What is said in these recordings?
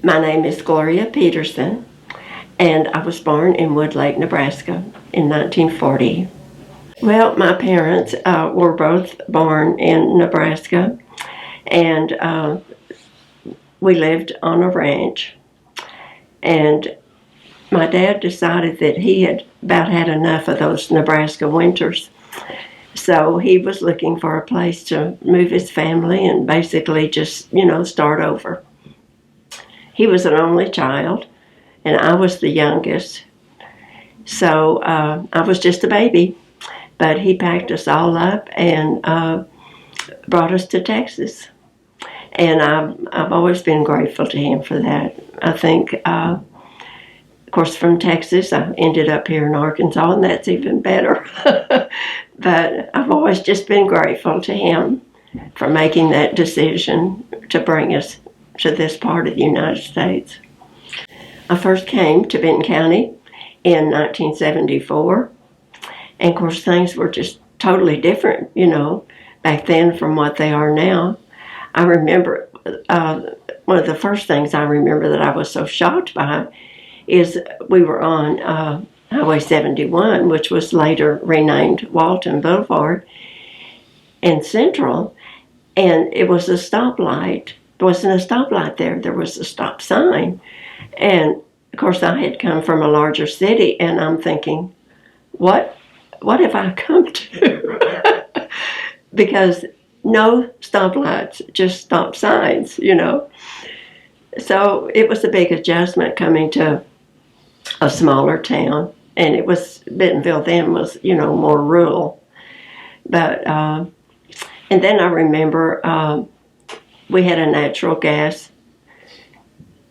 My name is Gloria Peterson, and I was born in Wood Lake, Nebraska in 1940. Well, my parents were both born in Nebraska, and we lived on a ranch. And my dad decided that he had about had enough of those Nebraska winters. So he was looking for a place to move his family and basically just, start over. He was an only child, and I was the youngest. So I was just a baby, but he packed us all up and brought us to Texas. And I've always been grateful to him for that. I think, of course, from Texas, I ended up here in Arkansas, and that's even better. But I've always just been grateful to him for making that decision to bring us to this part of the United States. I first came to Benton County in 1974, and of course things were just totally different, back then from what they are now. I remember one of the first things I remember that I was so shocked by is we were on Highway 71, which was later renamed Walton Boulevard, and Central, and it was a stoplight. There wasn't a stoplight there. There was a stop sign. And of course I had come from a larger city, and I'm thinking, what have I come to? Because no stoplights, just stop signs, So it was a big adjustment coming to a smaller town, and it was, Bentonville then was, more rural. But, and then I remember we had a natural gas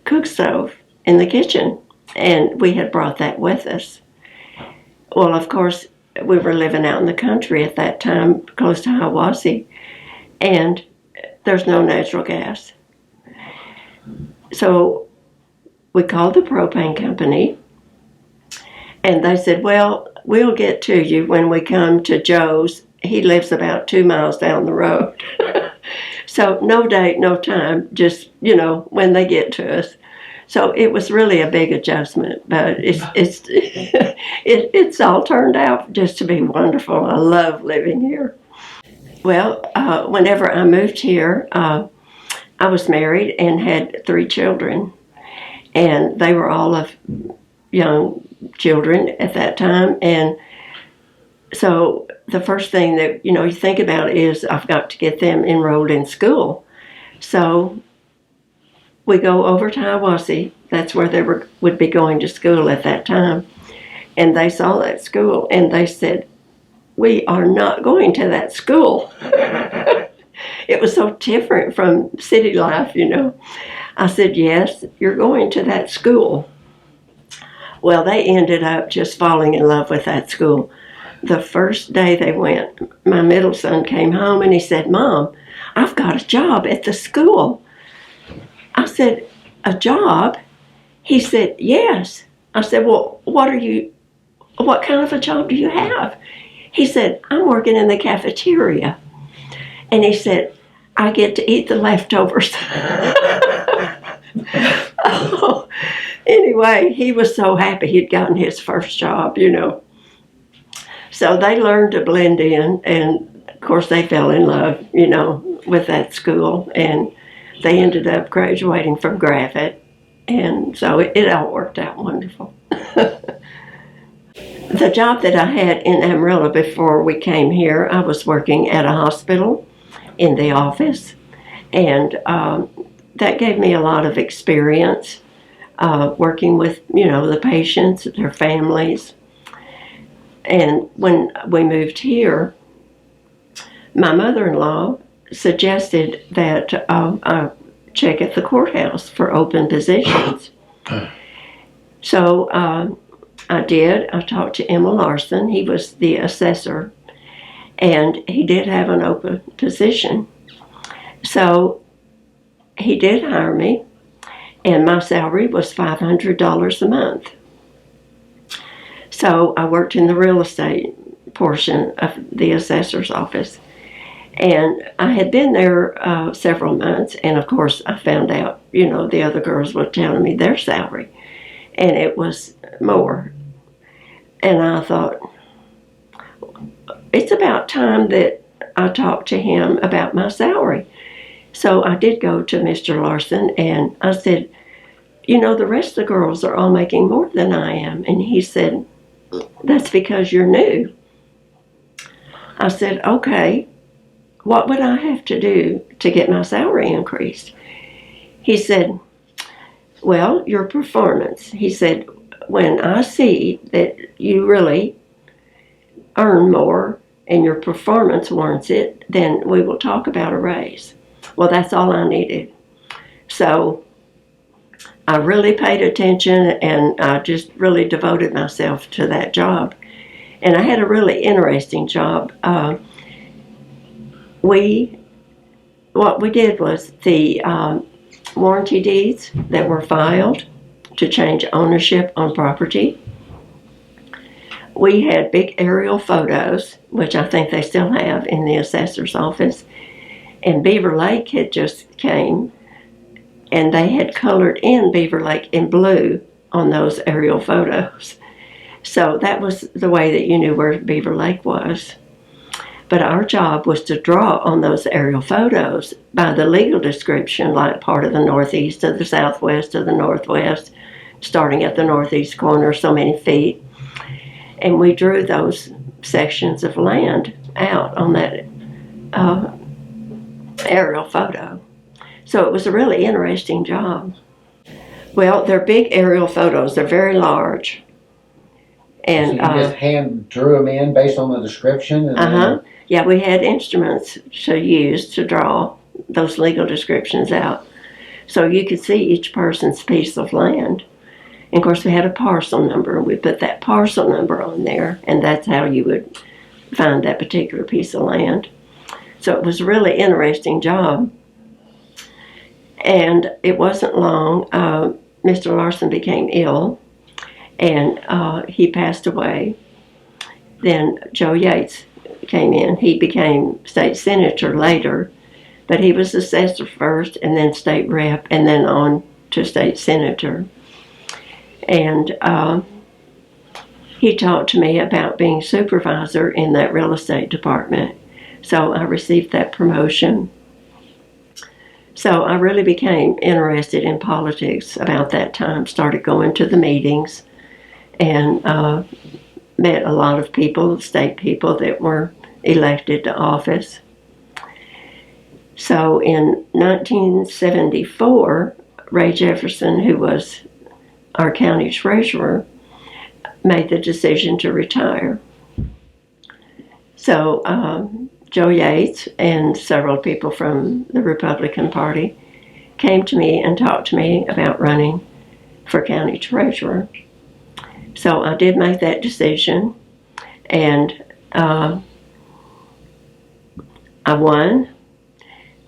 cook stove in the kitchen, and we had brought that with us. Well, of course, we were living out in the country at that time, close to Hwy, and there's no natural gas. So we called the propane company, and they said, well, we'll get to you when we come to Joe's. He lives about 2 miles down the road. So no date, no time, just, when they get to us. So it was really a big adjustment, but it's all turned out just to be wonderful. I love living here. Well, whenever I moved here, I was married and had 3 children, and they were all of young children at that time. And so the first thing that, you think about is I've got to get them enrolled in school. So we go over to Hwy. That's where they would be going to school at that time. And they saw that school, and they said, we are not going to that school. It was so different from city life, I said, yes, you're going to that school. Well, they ended up just falling in love with that school. The first day they went, my middle son came home and he said, Mom, I've got a job at the school. I said, a job? He said, yes. I said, well, what kind of a job do you have? He said, I'm working in the cafeteria. And he said, I get to eat the leftovers. Oh, anyway, he was so happy he'd gotten his first job, So they learned to blend in, and of course they fell in love, with that school, and they ended up graduating from Graffit, and so it all worked out wonderful. The job that I had in Amarillo before we came here, I was working at a hospital in the office, and that gave me a lot of experience working with, the patients, their families. And when we moved here, my mother-in-law suggested that I check at the courthouse for open positions. So I did. I talked to Emma Larson. He was the assessor, and he did have an open position. So he did hire me, and my salary was $500 a month. So I worked in the real estate portion of the assessor's office. And I had been there several months, and of course I found out, the other girls were telling me their salary, and it was more. And I thought, it's about time that I talked to him about my salary. So I did go to Mr. Larson, and I said, the rest of the girls are all making more than I am. And he said, that's because you're new. I said, okay, what would I have to do to get my salary increased? He said, well, your performance. He said, when I see that you really earn more and your performance warrants it, then we will talk about a raise. Well, that's all I needed. So I really paid attention, and I just really devoted myself to that job. And I had a really interesting job. What we did was the warranty deeds that were filed to change ownership on property. We had big aerial photos, which I think they still have in the assessor's office. And Beaver Lake had just came, and they had colored in Beaver Lake in blue on those aerial photos. So that was the way that you knew where Beaver Lake was. But our job was to draw on those aerial photos by the legal description, like part of the northeast to the southwest to the northwest, starting at the northeast corner so many feet. And we drew those sections of land out on that aerial photo. So it was a really interesting job. Well, they're big aerial photos. They're very large. And so you just hand drew them in based on the description? And yeah, we had instruments to use to draw those legal descriptions out. So you could see each person's piece of land. And of course, we had a parcel number, and we put that parcel number on there, and that's how you would find that particular piece of land. So it was a really interesting job. And it wasn't long, Mr. Larson became ill, and he passed away. Then Joe Yates came in. He became state senator later, but he was assessor first, and then state rep, and then on to state senator. And he talked to me about being supervisor in that real estate department. So I received that promotion. So I really became interested in politics about that time, started going to the meetings, and met a lot of people, state people that were elected to office. So in 1974, Ray Jefferson, who was our county treasurer, made the decision to retire. So Joe Yates and several people from the Republican Party came to me and talked to me about running for county treasurer. So I did make that decision, and I won.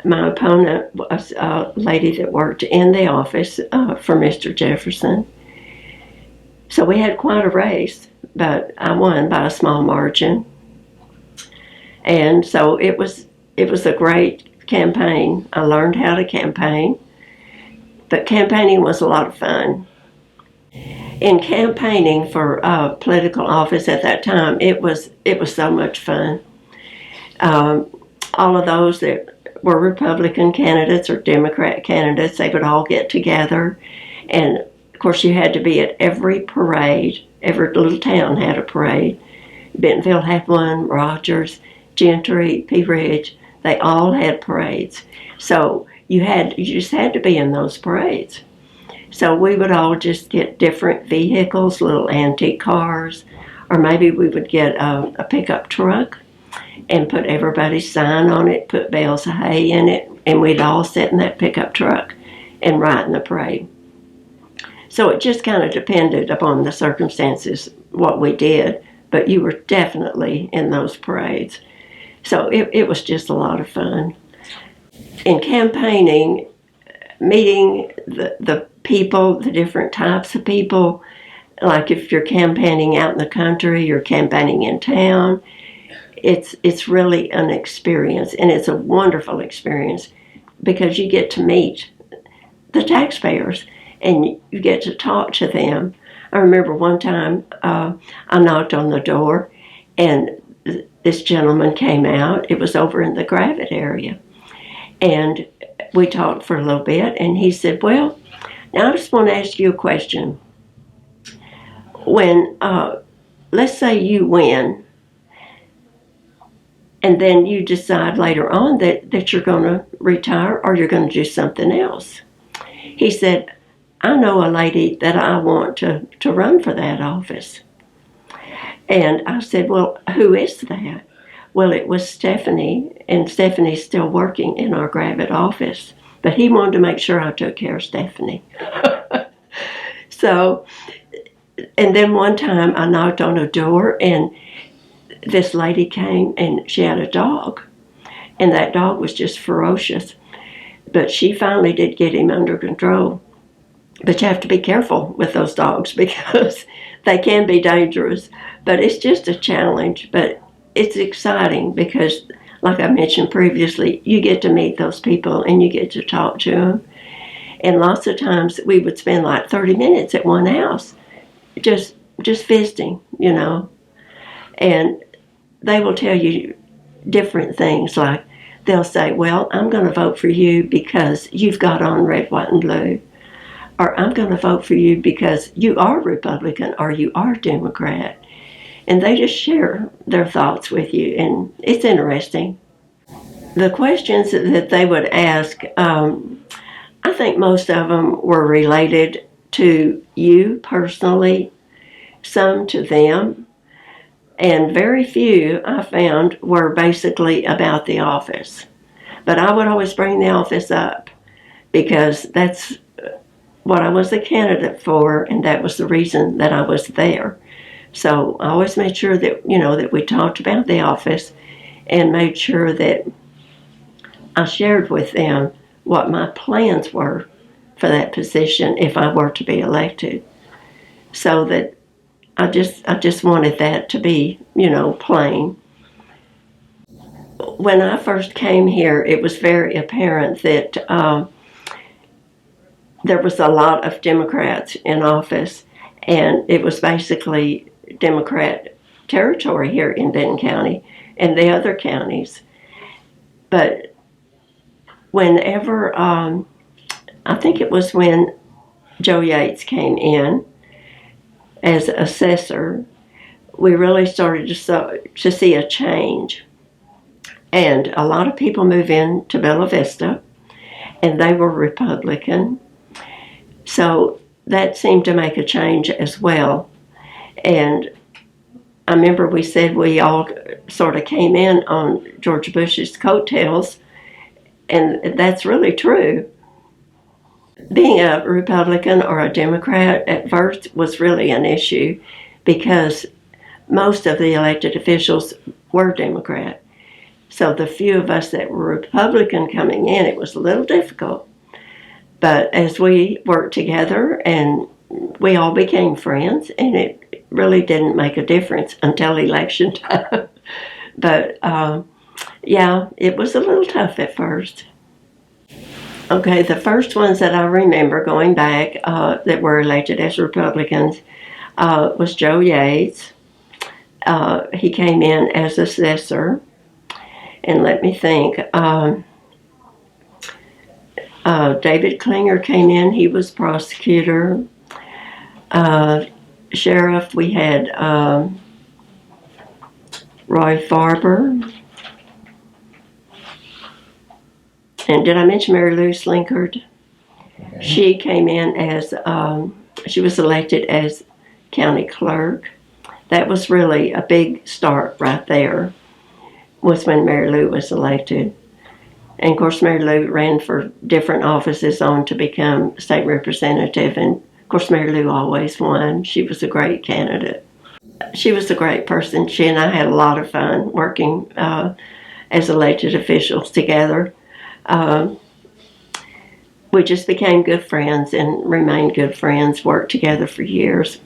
My opponent was a lady that worked in the office for Mr. Jefferson. So we had quite a race, but I won by a small margin. And so it was a great campaign. I learned how to campaign, but campaigning was a lot of fun. In campaigning for political office at that time, it was so much fun. All of those that were Republican candidates or Democrat candidates, they would all get together, and of course you had to be at every parade. Every little town had a parade. Bentonville had one, Rogers, Gentry, Pea Ridge, they all had parades. So you just had to be in those parades. So we would all just get different vehicles, little antique cars, or maybe we would get a pickup truck and put everybody's sign on it, put bales of hay in it, and we'd all sit in that pickup truck and ride in the parade. So it just kind of depended upon the circumstances what we did, but you were definitely in those parades. So it was just a lot of fun. In campaigning, meeting the people, the different types of people, like if you're campaigning out in the country, you're campaigning in town, it's really an experience, and it's a wonderful experience because you get to meet the taxpayers and you get to talk to them. I remember one time I knocked on the door and this gentleman came out. It was over in the Gravette area. And we talked for a little bit, and he said, well, now I just want to ask you a question. When, let's say you win, and then you decide later on that you're going to retire or you're going to do something else. He said, I know a lady that I want to run for that office. And I said, well, who is that? Well, it was Stephanie, and Stephanie's still working in our Gravette office. But he wanted to make sure I took care of Stephanie. So, and then one time I knocked on a door, and this lady came, and she had a dog. And that dog was just ferocious. But she finally did get him under control. But you have to be careful with those dogs because they can be dangerous. But it's just a challenge. But it's exciting because, like I mentioned previously, you get to meet those people and you get to talk to them. And lots of times we would spend like 30 minutes at one house just visiting, you know. And they will tell you different things, like they'll say, well, I'm going to vote for you because you've got on red, white, and blue. Or I'm going to vote for you because you are Republican or you are Democrat. And they just share their thoughts with you, and it's interesting. The questions that they would ask, I think most of them were related to you personally, some to them, and very few I found were basically about the office. But I would always bring the office up because that's what I was a candidate for, and that was the reason that I was there. So I always made sure that, you know, that we talked about the office and made sure that I shared with them what my plans were for that position if I were to be elected. So that I just wanted that to be, you know, plain. When I first came here, it was very apparent that there was a lot of Democrats in office, and it was basically Democrat territory here in Benton County and the other counties. But whenever, I think it was when Joe Yates came in as assessor, we really started to see a change. And a lot of people moved in to Bella Vista, and they were Republican. So that seemed to make a change as well. And I remember we said we all sort of came in on George Bush's coattails, and that's really true. Being a Republican or a Democrat at first was really an issue because most of the elected officials were Democrat. So the few of us that were Republican coming in, it was a little difficult. But as we worked together and we all became friends, and it really didn't make a difference until election time. But yeah, it was a little tough at first. Okay, the first ones that I remember going back that were elected as Republicans was Joe Yates. He came in as assessor. And let me think, David Klinger came in, he was prosecutor. Sheriff, we had Roy Farber. And did I mention Mary Lou Slinkard? Okay. She came in as, she was elected as county clerk. That was really a big start right there, was when Mary Lou was elected. And of course, Mary Lou ran for different offices on to become state representative. And of course, Mary Lou always won. She was a great candidate. She was a great person. She and I had a lot of fun working as elected officials together. We just became good friends and remained good friends, worked together for years.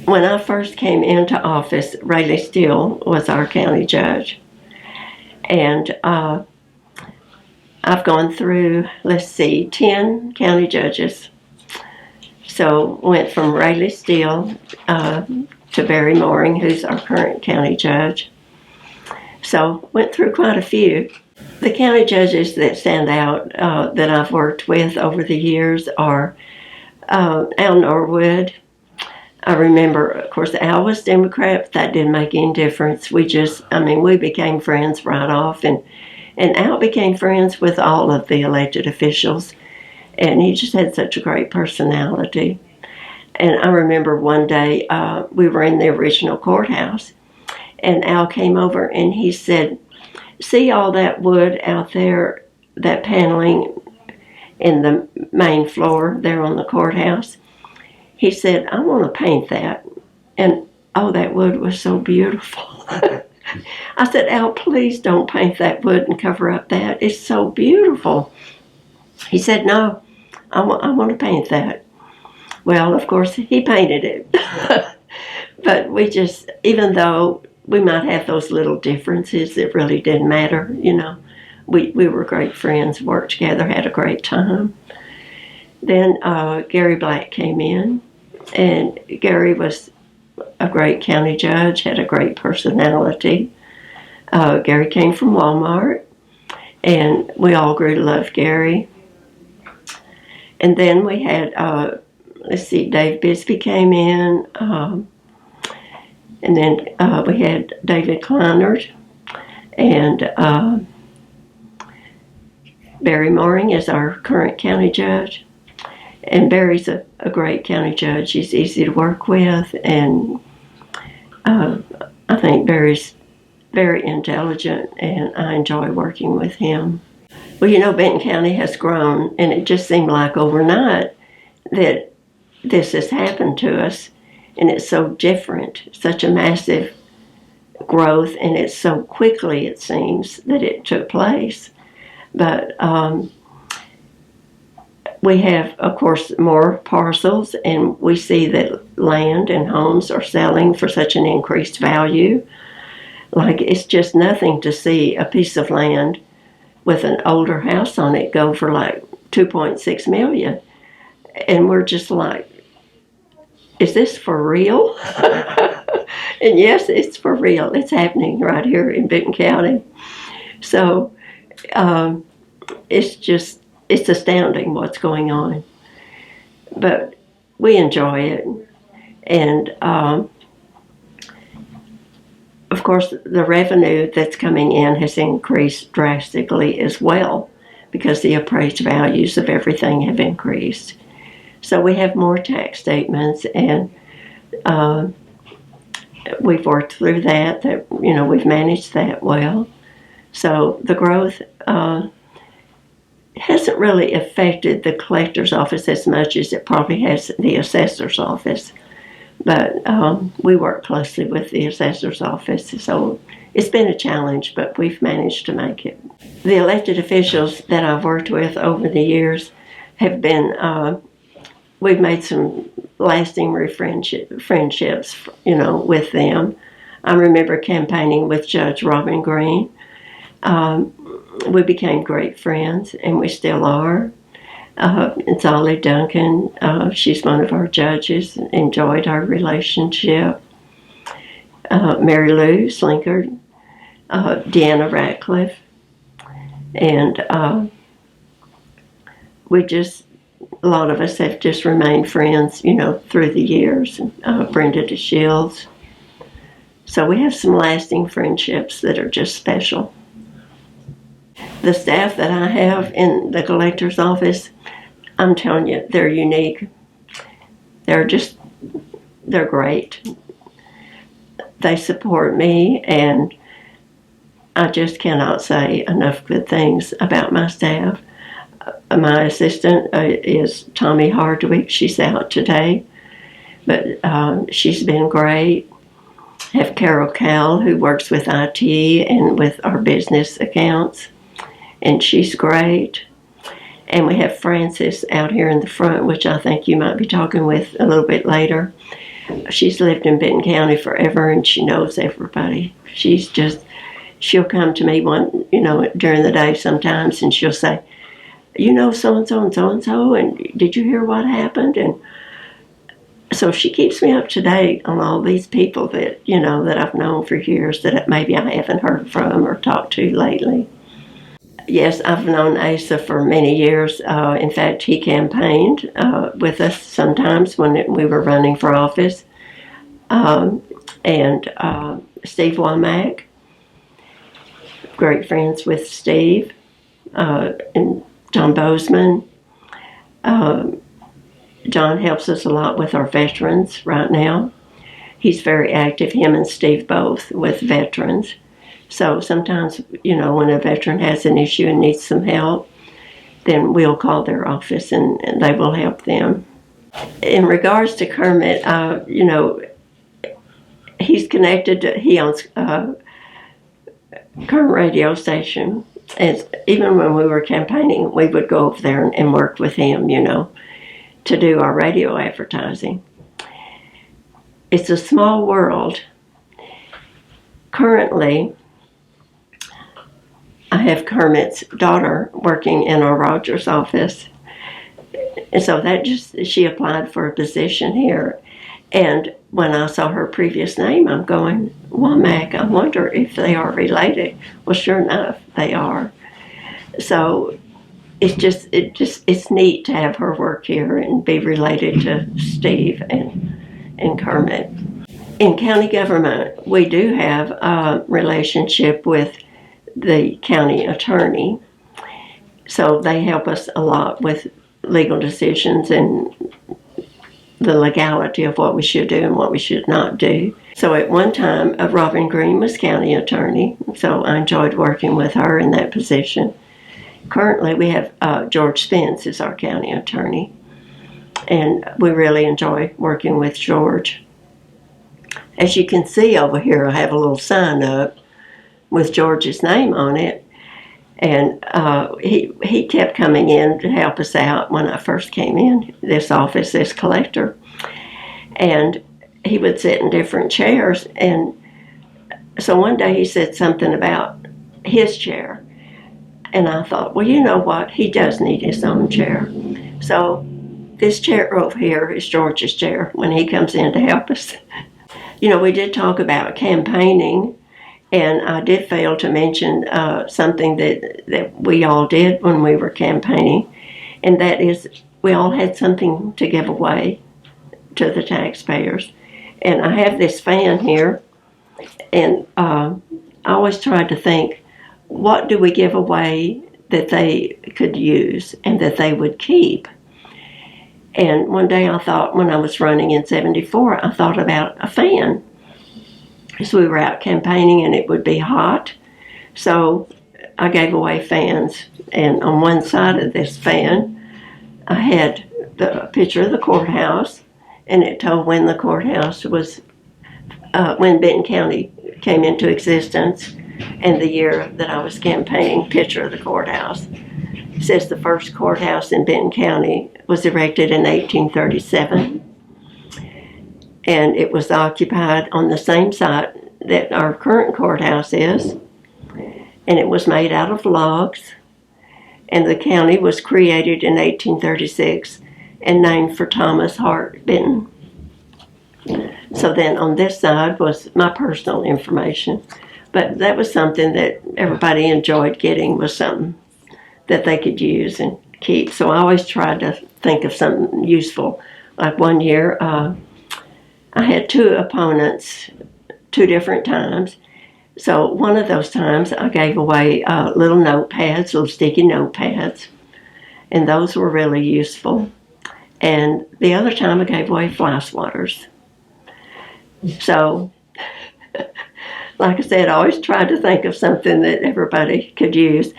When I first came into office, Rayleigh Steele was our county judge. And I've gone through, 10 county judges. So went from Rayleigh Steele to Barry Mooring, who's our current county judge. So went through quite a few. The county judges that stand out that I've worked with over the years are Al Norwood. I remember, of course, Al was Democrat, but that didn't make any difference. We became friends right off, and Al became friends with all of the elected officials, and he just had such a great personality. And I remember one day we were in the original courthouse, and Al came over and he said, "See all that wood out there, that paneling in the main floor there on the courthouse?" He said, "I want to paint that." And oh, that wood was so beautiful. I said, "Al, please don't paint that wood and cover up that. It's so beautiful." He said, "No, I want to paint that." Well, of course, he painted it. But even though we might have those little differences, it really didn't matter, We were great friends, worked together, had a great time. Then Gary Black came in, and Gary was a great county judge, had a great personality. Gary came from Walmart, and we all grew to love Gary. And then we had, Dave Bisbee came in, and then we had David Kleinert, and Barry Mooring is our current county judge. And Barry's a great county judge. He's easy to work with, and I think Barry's very intelligent, and I enjoy working with him. Well, Benton County has grown, and it just seemed like overnight that this has happened to us, and it's so different, such a massive growth, and it's so quickly, it seems, that it took place. But we have, of course, more parcels, and we see that land and homes are selling for such an increased value. Like, it's just nothing to see a piece of land with an older house on it go for like $2.6 million. And we're just like, is this for real? And yes, it's for real. It's happening right here in Benton County. So it's astounding what's going on. But we enjoy it. And of course, the revenue that's coming in has increased drastically as well, because the appraised values of everything have increased. So we have more tax statements, and we've worked through that, we've managed that well. So the growth hasn't really affected the collector's office as much as it probably has the assessor's office. But we work closely with the assessor's office, so it's been a challenge, but we've managed to make it. The elected officials that I've worked with over the years have been, we've made some lasting friendships, with them. I remember campaigning with Judge Robin Green. We became great friends, and we still are. And Solly Duncan, she's one of our judges, enjoyed our relationship. Mary Lou Slinkard, Deanna Ratcliffe, and a lot of us have just remained friends, through the years. Brenda DeShields. So we have some lasting friendships that are just special. The staff that I have in the collector's office, I'm telling you, they're unique. They're great. They support me, and I just cannot say enough good things about my staff. My assistant is Tommy Hardwick. She's out today, but she's been great. I have Carol Cowell, who works with IT and with our business accounts, and she's great. And we have Frances out here in the front, which I think you might be talking with a little bit later. She's lived in Benton County forever, and she knows everybody. She'll come to me during the day sometimes, and she'll say, so-and-so and so-and-so, and did you hear what happened? And so she keeps me up to date on all these people that I've known for years that maybe I haven't heard from or talked to lately. Yes, I've known Asa for many years. In fact, he campaigned with us sometimes when we were running for office. And Steve Womack, great friends with Steve, and John Bozeman. John helps us a lot with our veterans right now. He's very active, him and Steve both, with veterans. So sometimes, when a veteran has an issue and needs some help, then we'll call their office and they will help them. In regards to Kermit, he's connected he owns a current radio station. And even when we were campaigning, we would go over there and work with him, to do our radio advertising. It's a small world. Currently, I have Kermit's daughter working in our Rogers office. And so she applied for a position here. And when I saw her previous name, I'm going, Womack, I wonder if they are related. Well, sure enough, they are. So it's neat to have her work here and be related to Steve and Kermit. In county government, we do have a relationship with the county attorney. So they help us a lot with legal decisions and the legality of what we should do and what we should not do. So at one time, Robin Green was county attorney, so I enjoyed working with her in that position. Currently, we have George Spence is our county attorney, and we really enjoy working with George. As you can see over here, I have a little sign up with George's name on it, and he kept coming in to help us out when I first came in this office, this collector, and he would sit in different chairs. And so one day he said something about his chair, and I thought, well, you know what, he does need his own chair. So this chair over here is George's chair when he comes in to help us. We did talk about campaigning, and I did fail to mention something that we all did when we were campaigning, and that is we all had something to give away to the taxpayers. And I have this fan here, and I always tried to think, what do we give away that they could use and that they would keep? And one day I thought, when I was running in '74, I thought about a fan. So we were out campaigning and it would be hot. So I gave away fans. And on one side of this fan, I had the picture of the courthouse, and it told when the courthouse was, when Benton County came into existence, and the year that I was campaigning, picture of the courthouse. It says the first courthouse in Benton County was erected in 1837. And it was occupied on the same site that our current courthouse is. And it was made out of logs. And the county was created in 1836 and named for Thomas Hart Benton. So then on this side was my personal information. But that was something that everybody enjoyed getting, was something that they could use and keep. So I always tried to think of something useful. Like one year, I had two opponents, 2 different times. So one of those times I gave away little notepads, little sticky notepads, and those were really useful. And the other time I gave away fly swatters. So, like I said, I always tried to think of something that everybody could use.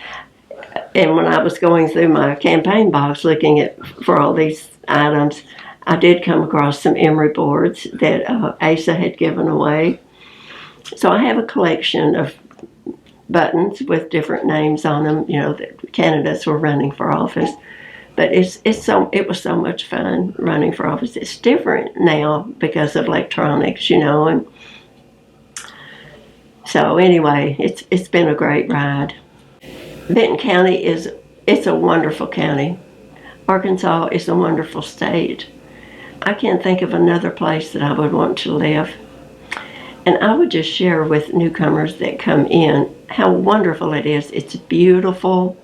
And when I was going through my campaign box looking for all these items, I did come across some emery boards that Asa had given away. So I have a collection of buttons with different names on them, that candidates were running for office. But it was so much fun running for office. It's different now because of electronics, and so anyway, it's been a great ride. Benton County it's a wonderful county. Arkansas is a wonderful state. I can't think of another place that I would want to live. And I would just share with newcomers that come in how wonderful it is. It's beautiful.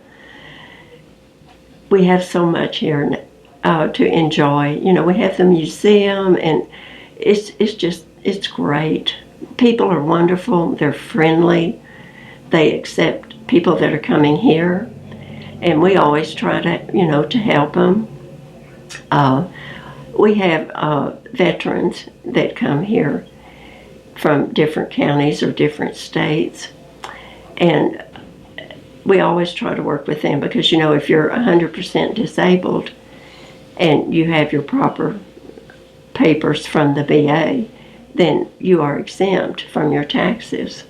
We have so much here to enjoy. We have the museum, and it's great. People are wonderful. They're friendly. They accept people that are coming here, and we always try to help them. We have veterans that come here from different counties or different states, and we always try to work with them because if you're 100% disabled and you have your proper papers from the VA, then you are exempt from your taxes.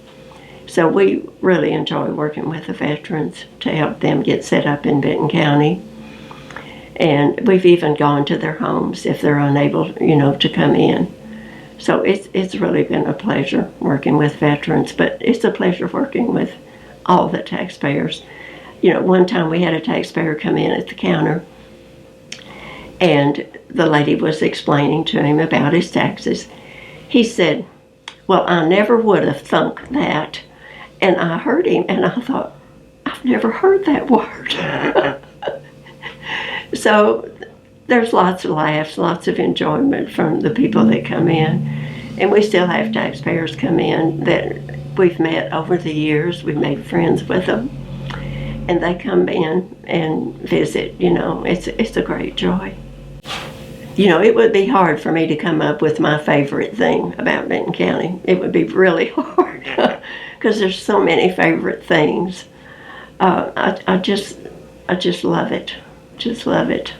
So we really enjoy working with the veterans to help them get set up in Benton County. And we've even gone to their homes if they're unable, to come in. So it's really been a pleasure working with veterans, but it's a pleasure working with all the taxpayers. One time we had a taxpayer come in at the counter, and the lady was explaining to him about his taxes. He said, "Well, I never would have thunk that." And I heard him, and I thought, I've never heard that word. So there's lots of laughs, lots of enjoyment from the people that come in. And we still have taxpayers come in that we've met over the years. We've made friends with them. And they come in and visit, It's a great joy. It would be hard for me to come up with my favorite thing about Benton County. It would be really hard because there's so many favorite things. I just love it. Just love it.